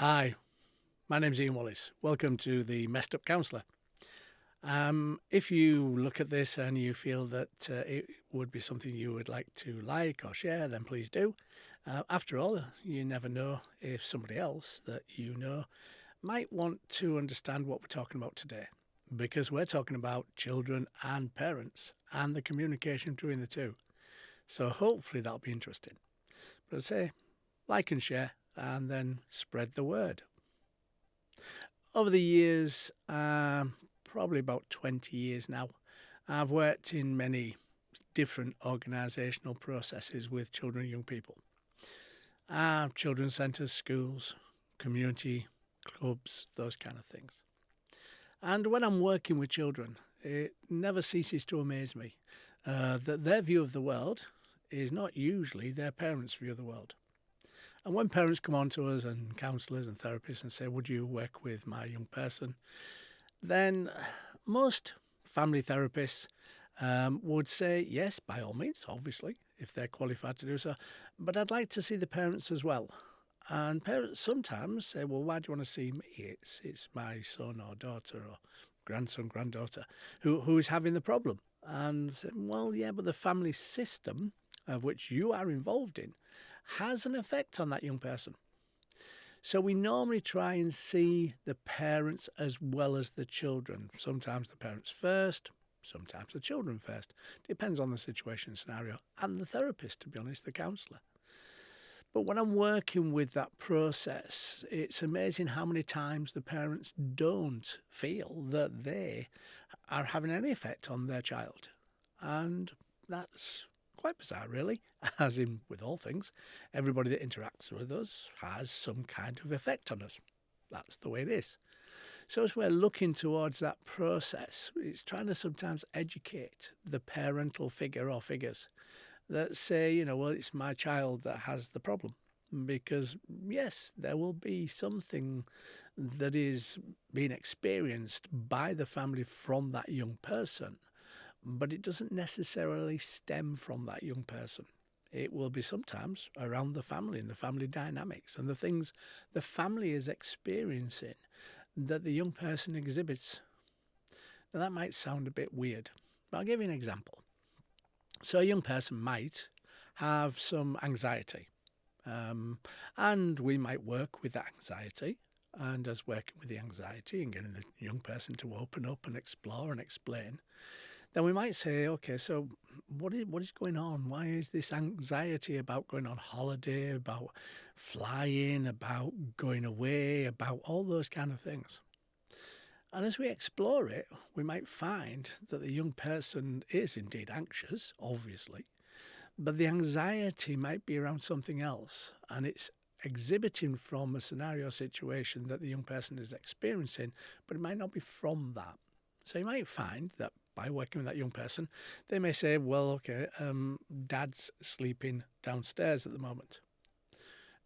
Hi, my name's Ian Wallace. Welcome to the Messed Up Counsellor. If you look at this and you feel that it would be something you would like or share, then please do. After all, you never know if somebody else that you know might want to understand what we're talking about today, because we're talking about children and parents and the communication between the two. So hopefully that'll be interesting. But I say, like and share, and then spread the word. Over the years, probably about 20 years now, I've worked in many different organisational processes with children and young people. Children's centres, schools, community clubs, those kind of things. And when I'm working with children, it never ceases to amaze me that their view of the world is not usually their parents' view of the world. And when parents come on to us and counsellors and therapists and say, would you work with my young person? Then most family therapists would say, yes, by all means, obviously, if they're qualified to do so. But I'd like to see the parents as well. And parents sometimes say, well, why do you want to see me? It's my son or daughter or grandson, granddaughter who is having the problem. And say, well, yeah, but the family system of which you are involved in has an effect on that young person. So we normally try and see the parents as well as the children. Sometimes the parents first, sometimes the children first. Depends on the situation and scenario. And the therapist, to be honest, the counsellor. But when I'm working with that process, it's amazing how many times the parents don't feel that they are having any effect on their child. And that's quite bizarre, really, as in with all things. Everybody that interacts with us has some kind of effect on us. That's the way it is. So as we're looking towards that process, it's trying to sometimes educate the parental figure or figures that say, well, it's my child that has the problem. Because, yes, there will be something that is being experienced by the family from that young person, but it doesn't necessarily stem from that young person. It will be sometimes around the family and the family dynamics and the things the family is experiencing that the young person exhibits. Now, that might sound a bit weird, but I'll give you an example. So, a young person might have some anxiety, and we might work with that anxiety. And as working with the anxiety and getting the young person to open up and explore and explain, then we might say, okay, so what is going on? Why is this anxiety about going on holiday, about flying, about going away, about all those kind of things? And as we explore it, we might find that the young person is indeed anxious, obviously, but the anxiety might be around something else, and it's exhibiting from a scenario situation that the young person is experiencing, but it might not be from that. So you might find that by working with that young person, they may say, well, okay, dad's sleeping downstairs at the moment.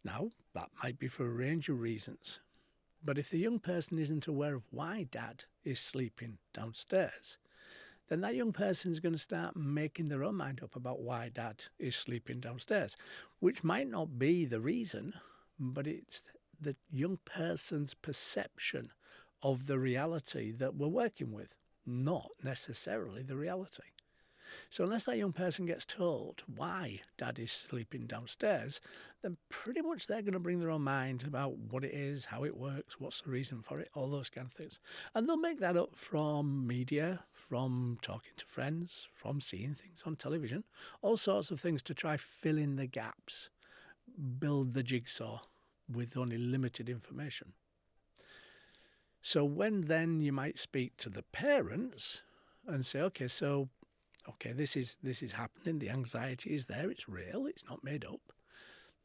Now, that might be for a range of reasons. But if the young person isn't aware of why dad is sleeping downstairs, then that young person is going to start making their own mind up about why dad is sleeping downstairs, which might not be the reason, but it's the young person's perception of the reality that we're working with, not necessarily the reality. So unless that young person gets told why dad is sleeping downstairs, then pretty much they're going to bring their own mind about what it is, how it works, what's the reason for it, all those kind of things. And they'll make that up from media, from talking to friends, from seeing things on television, all sorts of things to try fill in the gaps, build the jigsaw with only limited information. So when then you might speak to the parents and say, okay, this is happening, the anxiety is there, it's real, it's not made up,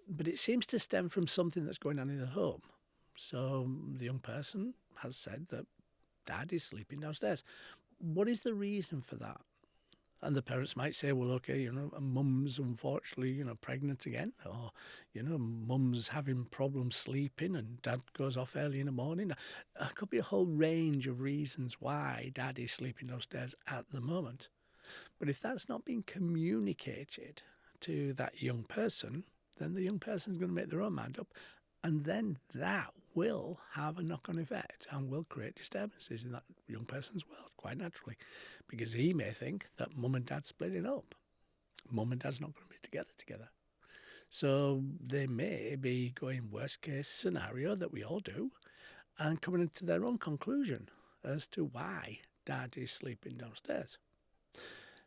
but it seems to stem from something that's going on in the home. So the young person has said that dad is sleeping downstairs. What is the reason for that? And the parents might say, well, okay, mum's unfortunately, pregnant again, or, mum's having problems sleeping and dad goes off early in the morning. There could be a whole range of reasons why dad is sleeping downstairs at the moment. But if that's not being communicated to that young person, then the young person is going to make their own mind up And then that will have a knock-on effect and will create disturbances in that young person's world, quite naturally, because he may think that mum and dad's splitting up. Mum and dad's not going to be together. So they may be going worst case scenario that we all do and coming into their own conclusion as to why dad is sleeping downstairs.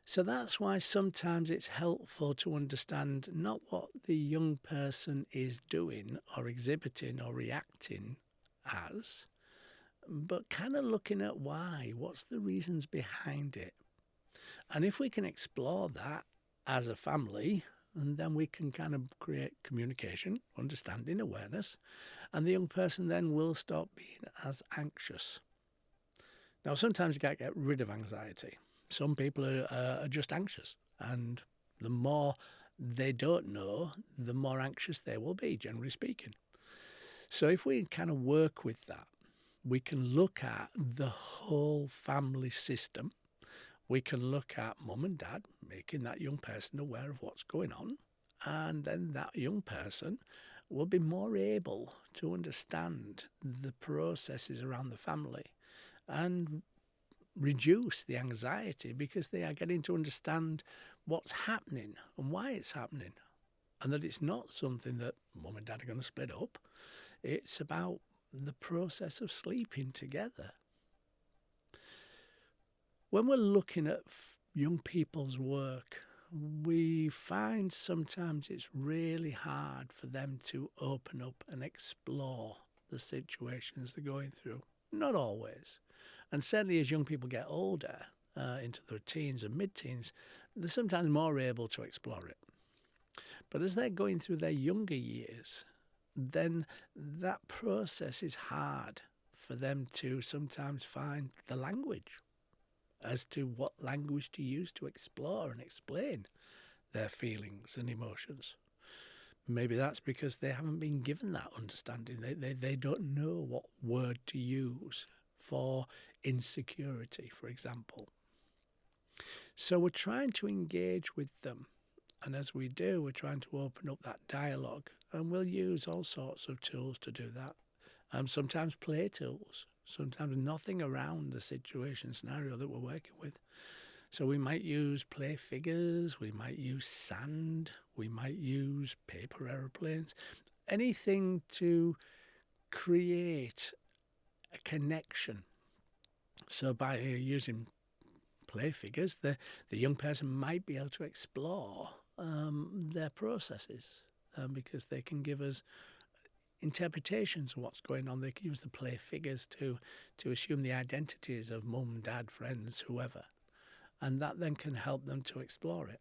So that's why sometimes it's helpful to understand not what the young person is doing or exhibiting or reacting as, but kind of looking at why, what's the reasons behind it. And if we can explore that as a family, and then we can kind of create communication, understanding, awareness, and the young person then will stop being as anxious. Now, sometimes you can't get rid of anxiety. Some people are just anxious, and the more they don't know, the more anxious they will be, generally speaking. So if we kind of work with that, we can look at the whole family system. We can look at mum and dad, making that young person aware of what's going on, and then that young person will be more able to understand the processes around the family and reduce the anxiety because they are getting to understand what's happening and why it's happening, and that it's not something that mum and dad are going to split up. It's about the process of sleeping together. When we're looking at young people's work, we find sometimes it's really hard for them to open up and explore the situations they're going through. Not always. And certainly as young people get older, into their teens and mid-teens, they're sometimes more able to explore it. But as they're going through their younger years, then that process is hard for them to sometimes find the language as to what language to use to explore and explain their feelings and emotions. Maybe that's because they haven't been given that understanding. They don't know what word to use for insecurity, for example. So we're trying to engage with them. And as we do, we're trying to open up that dialogue. And we'll use all sorts of tools to do that. Sometimes play tools. Sometimes nothing around the situation scenario that we're working with. So we might use play figures, we might use sand, we might use paper aeroplanes, anything to create a connection. So by using play figures, the young person might be able to explore their processes because they can give us interpretations of what's going on. They can use the play figures to assume the identities of mum, dad, friends, whoever. And that then can help them to explore it.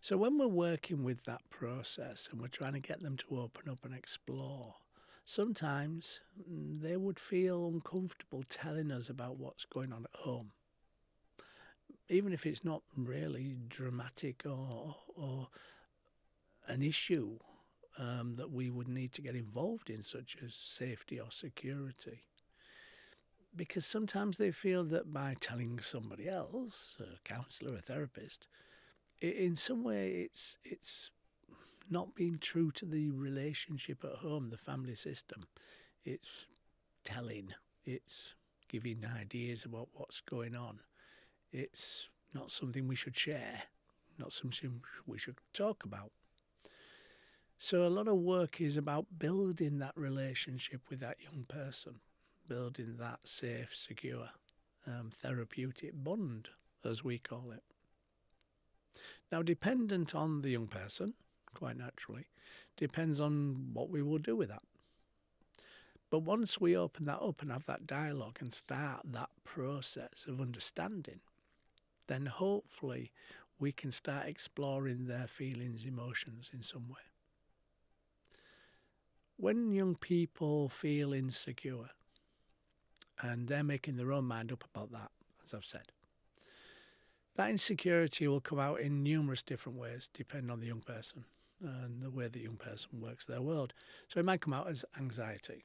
So when we're working with that process and we're trying to get them to open up and explore, sometimes they would feel uncomfortable telling us about what's going on at home. Even if it's not really dramatic or an issue that we would need to get involved in, such as safety or security. Because sometimes they feel that by telling somebody else, a counsellor, a therapist, in some way it's not being true to the relationship at home, the family system. It's telling, it's giving ideas about what's going on. It's not something we should share, not something we should talk about. So a lot of work is about building that relationship with that young person, building that safe, secure, therapeutic bond, as we call it. Now, dependent on the young person, quite naturally, depends on what we will do with that. But once we open that up and have that dialogue and start that process of understanding, then hopefully we can start exploring their feelings, emotions in some way. When young people feel insecure, and they're making their own mind up about that, as I've said, that insecurity will come out in numerous different ways, depending on the young person and the way the young person works their world. So it might come out as anxiety,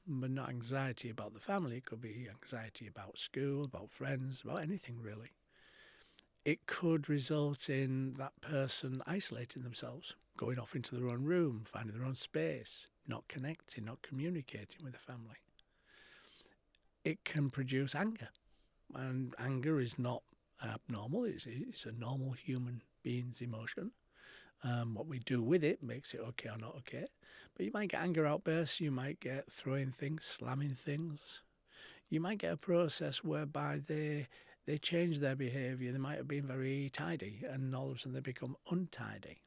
but not anxiety about the family. It could be anxiety about school, about friends, about anything really. It could result in that person isolating themselves going off into their own room, finding their own space, not connecting, not communicating with the family. It can produce anger, and anger is not abnormal. It's a normal human being's emotion. What we do with it makes it okay or not okay. But you might get anger outbursts, you might get throwing things, slamming things. You might get a process whereby they change their behaviour. They might have been very tidy and all of a sudden they become untidy.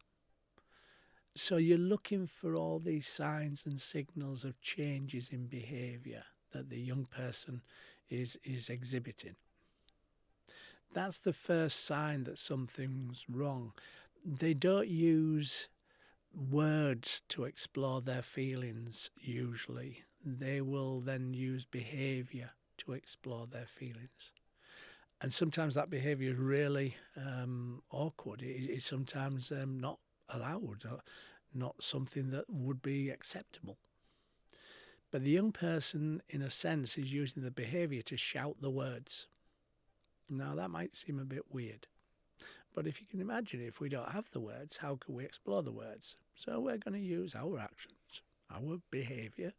So you're looking for all these signs and signals of changes in behaviour that the young person is exhibiting. That's the first sign that something's wrong. They don't use words to explore their feelings usually. They will then use behaviour to explore their feelings. And sometimes that behaviour is really awkward. It's sometimes not allowed, not something that would be acceptable. But the young person, in a sense, is using the behaviour to shout the words. Now, that might seem a bit weird. But if you can imagine, if we don't have the words, how can we explore the words? So we're going to use our actions, our behaviour,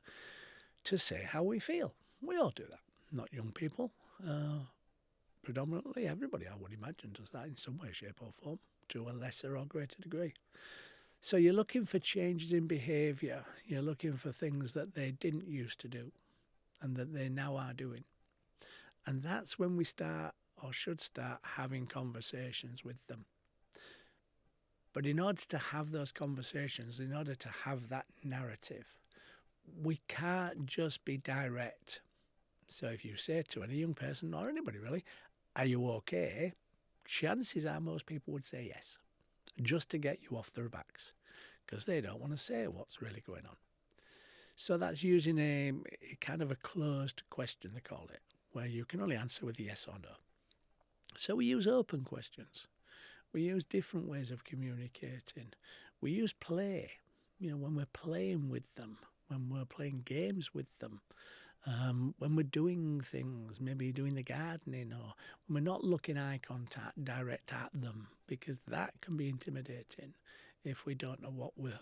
to say how we feel. We all do that. Not young people. Predominantly everybody, I would imagine, does that in some way, shape or form, to a lesser or greater degree. So you're looking for changes in behaviour. You're looking for things that they didn't used to do and that they now are doing. And that's when we start, or should start, having conversations with them. But in order to have those conversations, in order to have that narrative, we can't just be direct. So if you say to any young person, or anybody really, are you okay? Chances are most people would say yes, just to get you off their backs, because they don't want to say what's really going on. So that's using a kind of a closed question, they call it, where you can only answer with a yes or no. So we use open questions. We use different ways of communicating. We use play, when we're playing with them, when we're playing games with them, when we're doing things, maybe doing the gardening, or when we're not looking eye contact direct at them, because that can be intimidating if we don't know what we're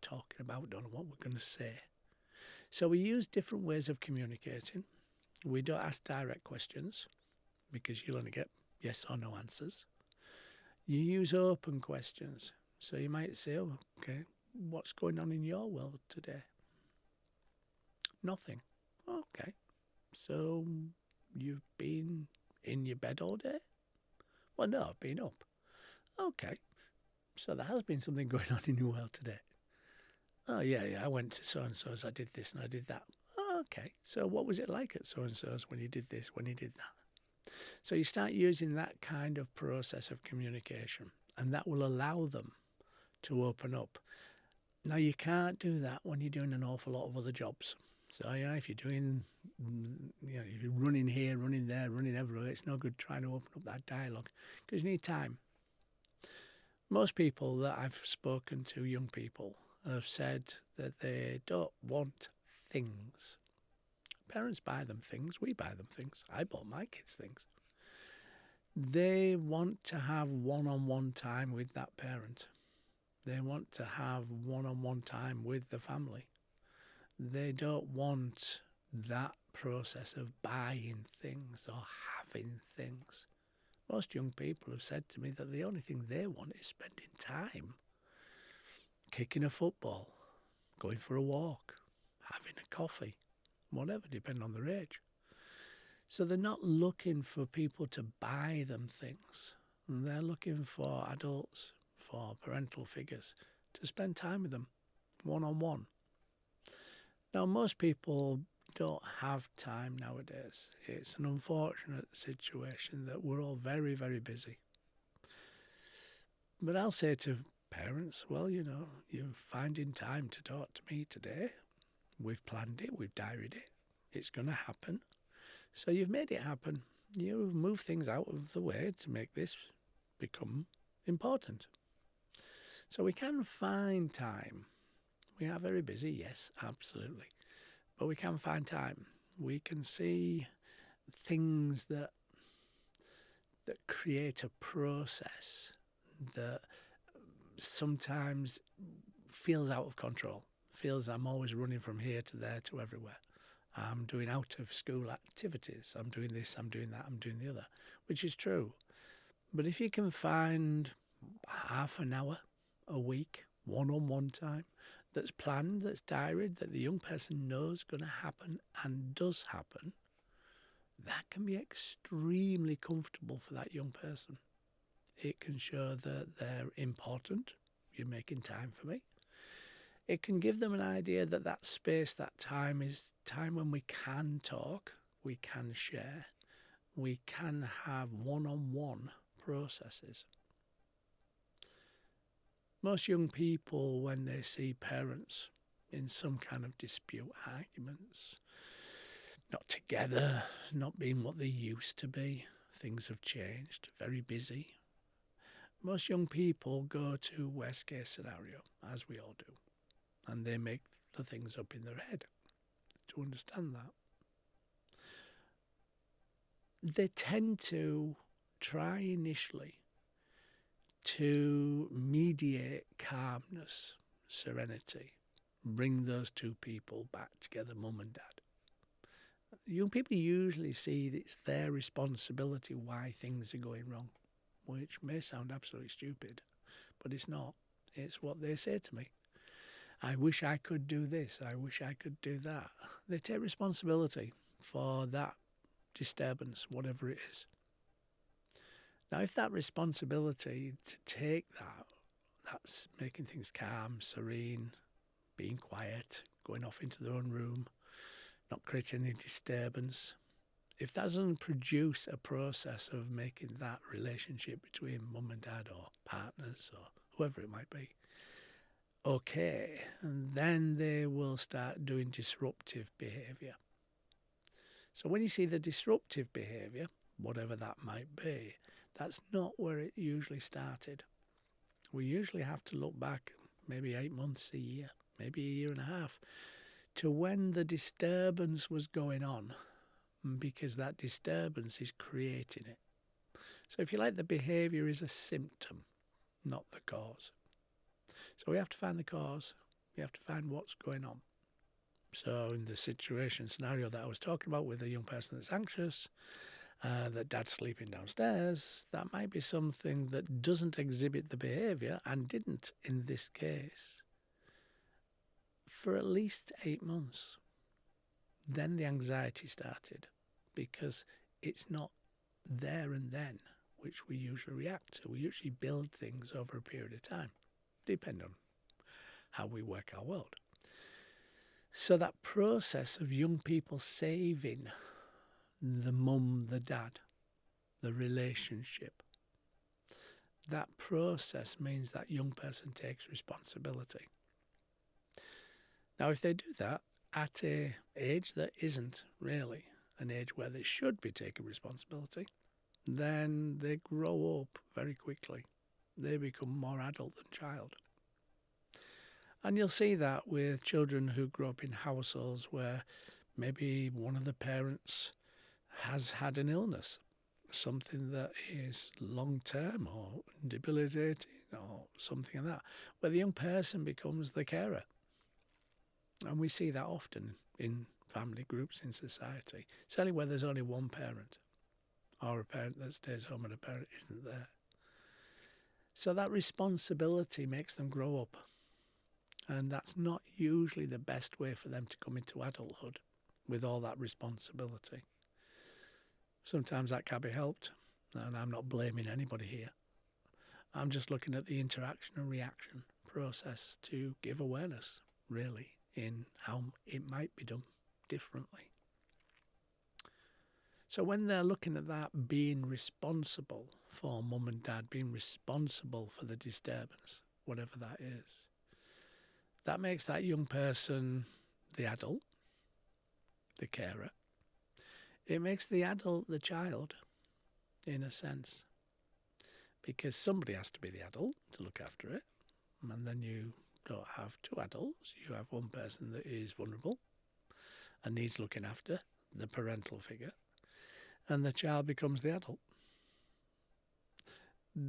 talking about, don't know what we're going to say. So we use different ways of communicating. We don't ask direct questions because you'll only get yes or no answers. You use open questions. So you might say, oh, okay, what's going on in your world today? Nothing. Okay. So you've been in your bed all day? Well, no, I've been up. Okay. So there has been something going on in your world today. Oh, yeah, I went to so-and-so's, I did this and I did that. Oh, okay. So what was it like at so-and-so's when you did this, when you did that? So you start using that kind of process of communication, and that will allow them to open up. Now, you can't do that when you're doing an awful lot of other jobs. So, if you're doing, if you're running here, running there, running everywhere, it's no good trying to open up that dialogue because you need time. Most people that I've spoken to, young people, have said that they don't want things. Parents buy them things, we buy them things. I bought my kids things. They want to have one-on-one time with that parent. They want to have one-on-one time with the family. They don't want that process of buying things or having things. Most young people have said to me that the only thing they want is spending time, kicking a football, going for a walk, having a coffee, whatever, depending on their age. So they're not looking for people to buy them things. They're looking for adults, for parental figures, to spend time with them, one-on-one. Now, most people don't have time nowadays. It's an unfortunate situation that we're all very, very busy. But I'll say to parents, well, you're finding time to talk to me today. We've planned it, we've diaried it. It's going to happen. So you've made it happen. You've moved things out of the way to make this become important. So we can find time. We are very busy, yes, absolutely. But we can find time. We can see things that create a process that sometimes feels out of control, feels I'm always running from here to there to everywhere. I'm doing out of school activities. I'm doing this, I'm doing that, I'm doing the other, which is true. But if you can find half an hour a week, one-on-one time, that's planned, that's diaried, that the young person knows going to happen and does happen, that can be extremely comfortable for that young person. It can show that they're important. You're making time for me. It can give them an idea that that space, that time is time when we can talk, we can share, we can have one-on-one processes. Most young people, when they see parents in some kind of dispute, arguments, not together, not being what they used to be, things have changed, very busy. Most young people go to worst case scenario, as we all do, and they make the things up in their head to understand that. They tend to try initially to mediate calmness, serenity, bring those two people back together, mum and dad. Young people usually see that it's their responsibility why things are going wrong, which may sound absolutely stupid, but it's not. It's what they say to me. I wish I could do this. I wish I could do that. They take responsibility for that disturbance, whatever it is. Now, if that responsibility to take that's making things calm, serene, being quiet, going off into their own room, not creating any disturbance, if that doesn't produce a process of making that relationship between mum and dad or partners or whoever it might be okay, and then they will start doing disruptive behaviour. So when you see the disruptive behaviour, whatever that might be, that's not where it usually started. We usually have to look back maybe 8 months, a year, maybe a year and a half, to when the disturbance was going on, because that disturbance is creating it. So if you like, the behaviour is a symptom, not the cause. So we have to find the cause. We have to find what's going on. So in the scenario that I was talking about with a young person that's anxious, that dad's sleeping downstairs, that might be something that doesn't exhibit the behaviour, and didn't in this case, for at least 8 months. Then the anxiety started, because it's not there and then, which we usually react to. We usually build things over a period of time, depending on how we work our world. So that process of young people saving the mum, the dad, the relationship, that process means that young person takes responsibility. Now, if they do that at an age that isn't really an age where they should be taking responsibility, then they grow up very quickly. They become more adult than child. And you'll see that with children who grow up in households where maybe one of the parents has had an illness, something that is long-term or debilitating or something like that, where the young person becomes the carer. And we see that often in family groups in society, certainly where there's only one parent, or a parent that stays home and a parent isn't there. So that responsibility makes them grow up. And that's not usually the best way for them to come into adulthood, with all that responsibility. Sometimes that can be helped, and I'm not blaming anybody here. I'm just looking at the interaction and reaction process to give awareness, really, in how it might be done differently. So when they're looking at that, being responsible for mum and dad, being responsible for the disturbance, whatever that is, that makes that young person the adult, the carer. It makes the adult the child, in a sense, because somebody has to be the adult to look after it. And then you don't have two adults. You have one person that is vulnerable and needs looking after, the parental figure, and the child becomes the adult.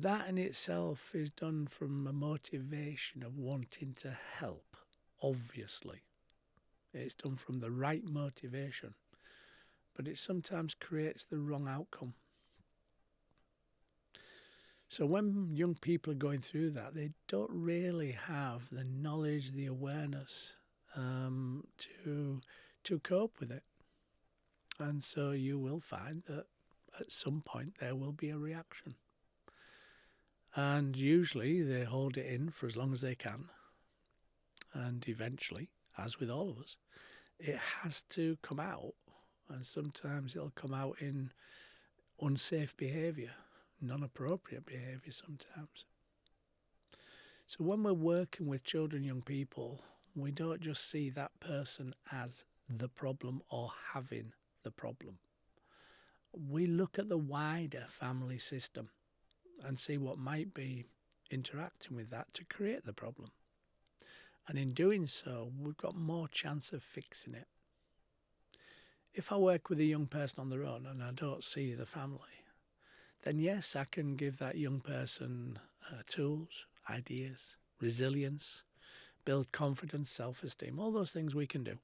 that in itself is done from a motivation of wanting to help, obviously. It's done from the right motivation, but it sometimes creates the wrong outcome. So when young people are going through that, they don't really have the knowledge, the awareness to cope with it. And so you will find that at some point there will be a reaction. And usually they hold it in for as long as they can. And eventually, as with all of us, it has to come out. And sometimes it'll come out in unsafe behaviour, non-appropriate behaviour sometimes. So when we're working with children, young people, we don't just see that person as the problem or having the problem. We look at the wider family system and see what might be interacting with that to create the problem. And in doing so, we've got more chance of fixing it. If I work with a young person on their own and I don't see the family, then yes, I can give that young person tools, ideas, resilience, build confidence, self-esteem, all those things we can do.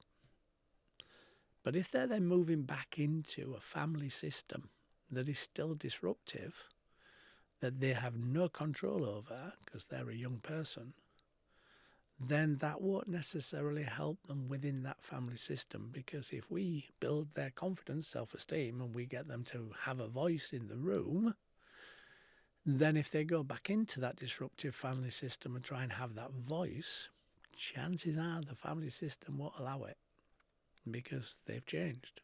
But if they're then moving back into a family system that is still disruptive, that they have no control over because they're a young person, then that won't necessarily help them within that family system, because if we build their confidence, self-esteem, and we get them to have a voice in the room, then if they go back into that disruptive family system and try and have that voice, chances are the family system won't allow it because they've changed.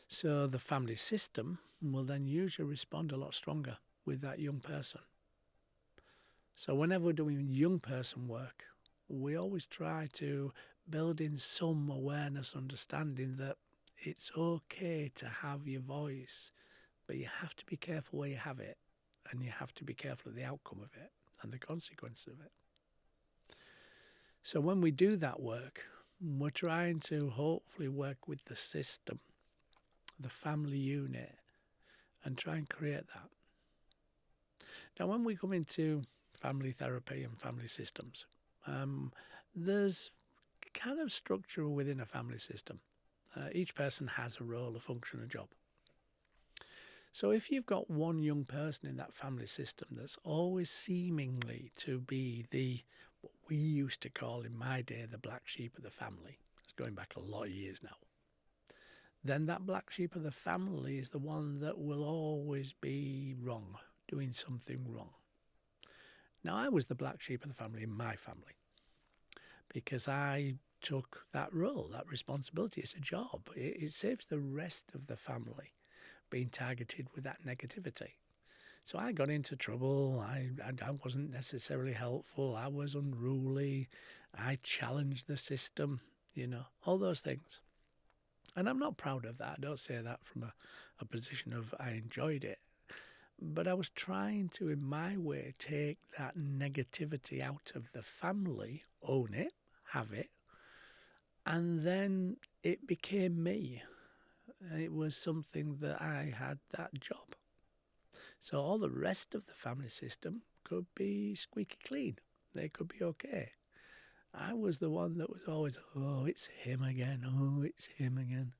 So the family system will then usually respond a lot stronger with that young person. So whenever we're doing young person work, we always try to build in some awareness, understanding that it's okay to have your voice, but you have to be careful where you have it, and you have to be careful of the outcome of it and the consequences of it. So when we do that work, we're trying to hopefully work with the system, the family unit, and try and create that. Now, when we come into family therapy and family systems, there's kind of structure within a family system. Each person has a role, a function, a job. So if you've got one young person in that family system that's always seemingly to be what we used to call in my day, the black sheep of the family, it's going back a lot of years now, then that black sheep of the family is the one that will always be wrong, doing something wrong. Now, I was the black sheep of the family in my family because I took that role, that responsibility. It's a job. It saves the rest of the family being targeted with that negativity. So I got into trouble. I wasn't necessarily helpful. I was unruly. I challenged the system, all those things. And I'm not proud of that. I don't say that from a position of I enjoyed it. But I was trying to, in my way, take that negativity out of the family, own it, have it, and then it became me. It was something that I had that job. So all the rest of the family system could be squeaky clean. They could be okay. I was the one that was always, oh, it's him again. Oh, it's him again.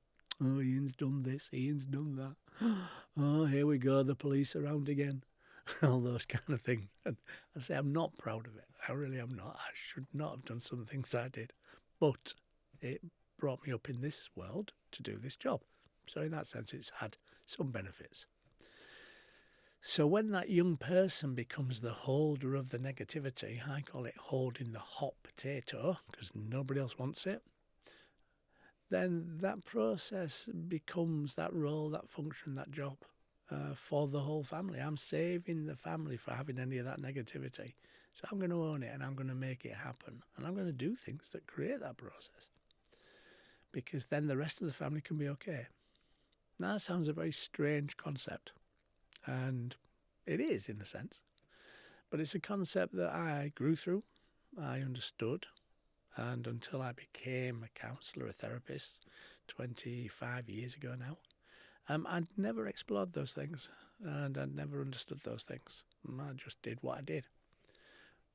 Oh, Ian's done this. Ian's done that. Oh, here we go. The police around again. All those kind of things. And I say I'm not proud of it. I really am not. I should not have done some things I did. But it brought me up in this world to do this job. So in that sense, it's had some benefits. So when that young person becomes the holder of the negativity, I call it holding the hot potato because nobody else wants it, then that process becomes that role, that function, that job for the whole family. I'm saving the family for having any of that negativity. So I'm going to own it and I'm going to make it happen. And I'm going to do things that create that process, because then the rest of the family can be okay. Now, that sounds a very strange concept, and it is in a sense, but it's a concept that I grew through, I understood, and until I became a counsellor, a therapist, 25 years ago now, I'd never explored those things. and I never understood those things. I just did what I did.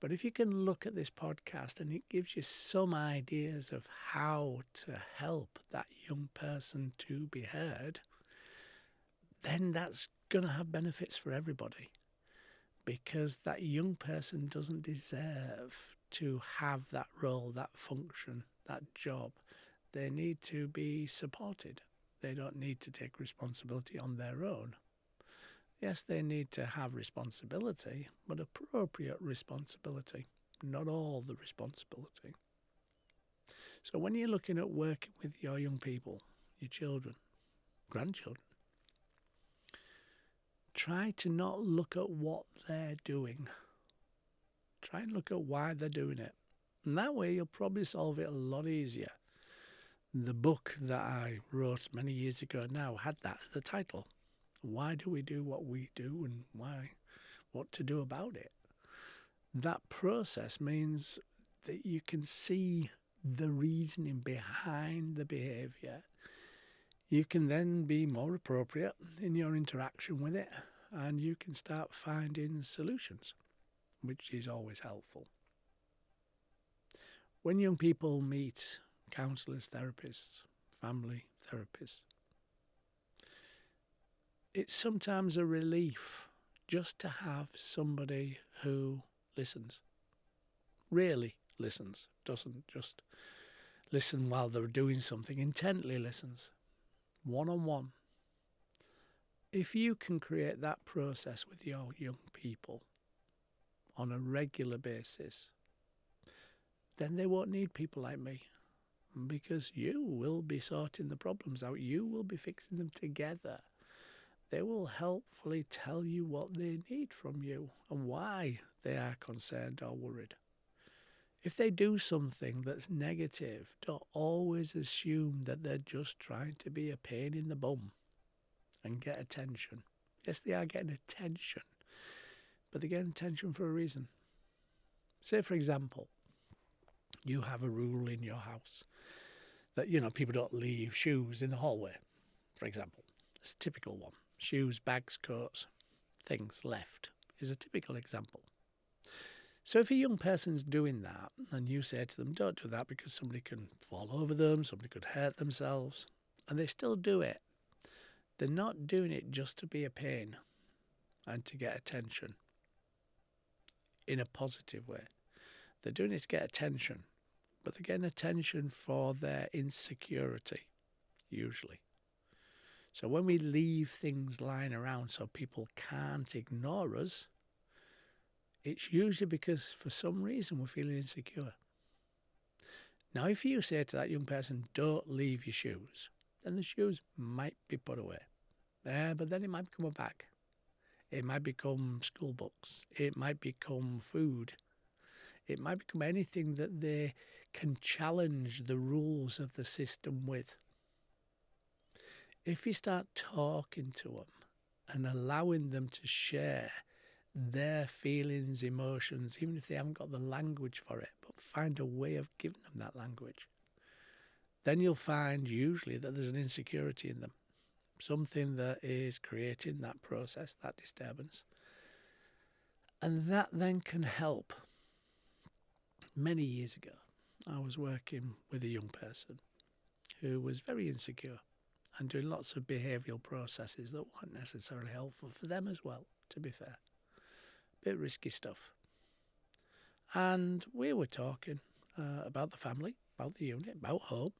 But if you can look at this podcast and it gives you some ideas of how to help that young person to be heard, then that's going to have benefits for everybody, because that young person doesn't deserve to have that role, that function, that job. They need to be supported. They don't need to take responsibility on their own. Yes, they need to have responsibility, but appropriate responsibility, not all the responsibility. So when you're looking at working with your young people, your children, grandchildren, try to not look at what they're doing. Try and look at why they're doing it. And that way you'll probably solve it a lot easier. The book that I wrote many years ago now had that as the title. Why do we do what we do, and what to do about it? That process means that you can see the reasoning behind the behaviour. You can then be more appropriate in your interaction with it, and you can start finding solutions, which is always helpful. When young people meet counsellors, therapists, family therapists, it's sometimes a relief just to have somebody who listens, really listens, doesn't just listen while they're doing something, intently listens, one-on-one. If you can create that process with your young people on a regular basis, then they won't need people like me, because you will be sorting the problems out. You will be fixing them together. They will helpfully tell you what they need from you and why they are concerned or worried. If they do something that's negative, don't always assume that they're just trying to be a pain in the bum and get attention. Yes, they are getting attention, but they're getting attention for a reason. Say, for example, you have a rule in your house that, people don't leave shoes in the hallway, for example. It's a typical one. Shoes, bags, coats, things left is a typical example. So if a young person's doing that and you say to them, don't do that because somebody can fall over them, somebody could hurt themselves, and they still do it, they're not doing it just to be a pain and to get attention in a positive way. They're doing it to get attention, but they're getting attention for their insecurity, usually. So when we leave things lying around so people can't ignore us, it's usually because for some reason we're feeling insecure. Now, if you say to that young person, don't leave your shoes, then the shoes might be put away. But then it might become a bag. It might become school books. It might become food. It might become anything that they can challenge the rules of the system with. If you start talking to them and allowing them to share their feelings, emotions, even if they haven't got the language for it, but find a way of giving them that language, then you'll find usually that there's an insecurity in them, something that is creating that process, that disturbance. And that then can help. Many years ago, I was working with a young person who was very insecure and doing lots of behavioural processes that weren't necessarily helpful for them as well, to be fair. Bit risky stuff. And we were talking about the family, about the unit, about home.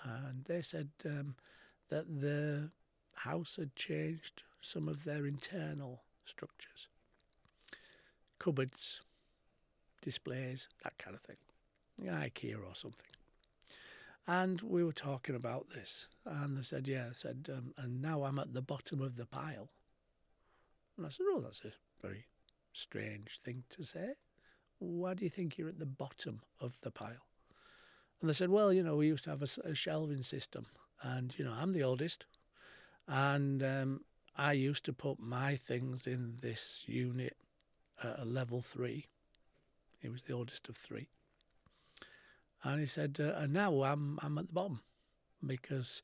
And they said that the house had changed some of their internal structures. Cupboards, displays, that kind of thing. IKEA or something. And we were talking about this, and they said, and now I'm at the bottom of the pile. And I said, oh, that's a very strange thing to say. Why do you think you're at the bottom of the pile? And they said, well, we used to have a shelving system, and, I'm the oldest, and I used to put my things in this unit at a level 3. He was the oldest of 3. And he said, and now I'm at the bottom because,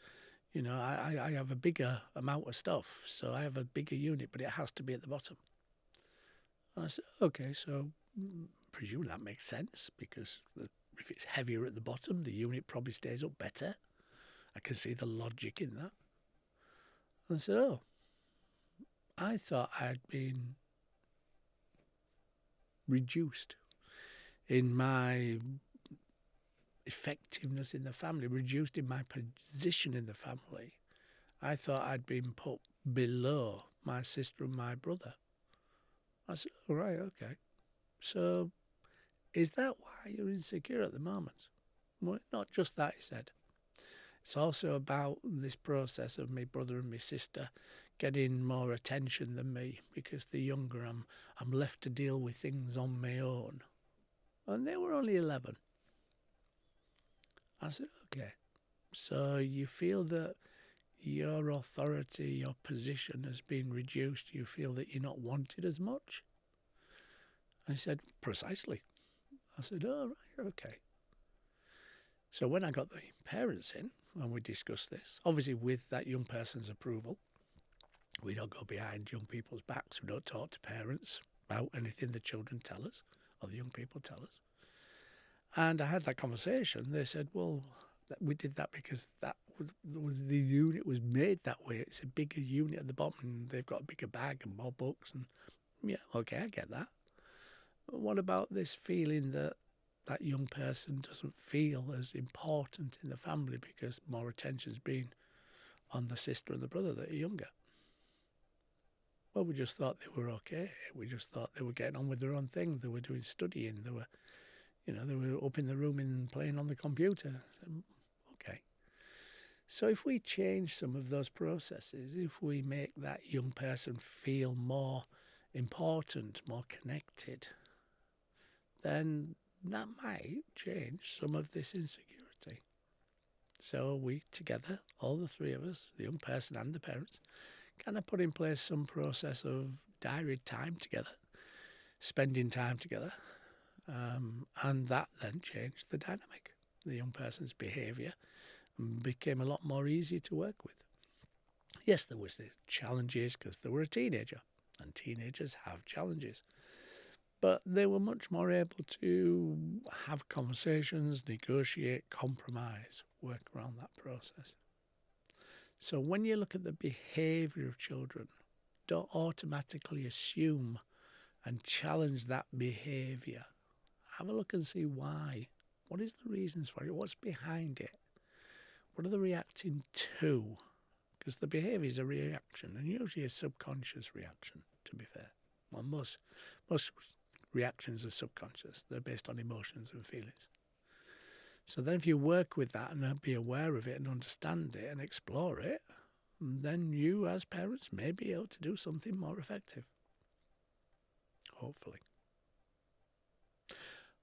I have a bigger amount of stuff, so I have a bigger unit, but it has to be at the bottom. And I said, okay, so presume that makes sense because if it's heavier at the bottom, the unit probably stays up better. I can see the logic in that. And I said, oh, I thought I had been reduced in my effectiveness in the family, reduced in my position in the family. I thought I'd been put below my sister and my brother. I said, all right, okay. So is that why you're insecure at the moment? Well, not just that, he said. It's also about this process of my brother and my sister getting more attention than me because the younger I'm left to deal with things on my own. And they were only 11. I said, okay. So you feel that your authority, your position has been reduced. You feel that you're not wanted as much? And he said, precisely. I said, oh, right, okay. So when I got the parents in and we discussed this, obviously with that young person's approval, we don't go behind young people's backs. We don't talk to parents about anything the children tell us or the young people tell us. And I had that conversation. They said, well, we did that because that was the unit was made that way. It's a bigger unit at the bottom and they've got a bigger bag and more books. And yeah, okay, I get that. But what about this feeling that that young person doesn't feel as important in the family because more attention's been on the sister and the brother that are younger? Well, we just thought they were okay. We just thought they were getting on with their own thing. They were doing studying. They were up in the room and playing on the computer. I said, okay. So if we change some of those processes, if we make that young person feel more important, more connected, then that might change some of this insecurity. So we together, all the three of us, the young person and the parents, kind of put in place some process of diary time together, spending time together, and that then changed the dynamic. The young person's behaviour became a lot more easy to work with. Yes, there was the challenges because they were a teenager, and teenagers have challenges. But they were much more able to have conversations, negotiate, compromise, work around that process. So when you look at the behaviour of children, don't automatically assume and challenge that behaviour. Have a look and see why. What is the reasons for it? What's behind it? What are they reacting to? Because the behaviour is a reaction, and usually a subconscious reaction, to be fair. Well, most reactions are subconscious. They're based on emotions and feelings. So then if you work with that and be aware of it and understand it and explore it, then you as parents may be able to do something more effective. Hopefully.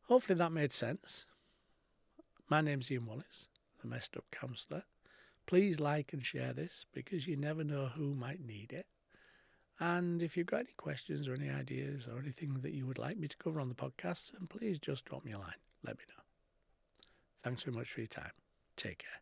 Hopefully that made sense. My name's Ian Wallace, the Messed Up Counsellor. Please like and share this because you never know who might need it. And if you've got any questions or any ideas or anything that you would like me to cover on the podcast, then please just drop me a line. Let me know. Thanks very much for your time. Take care.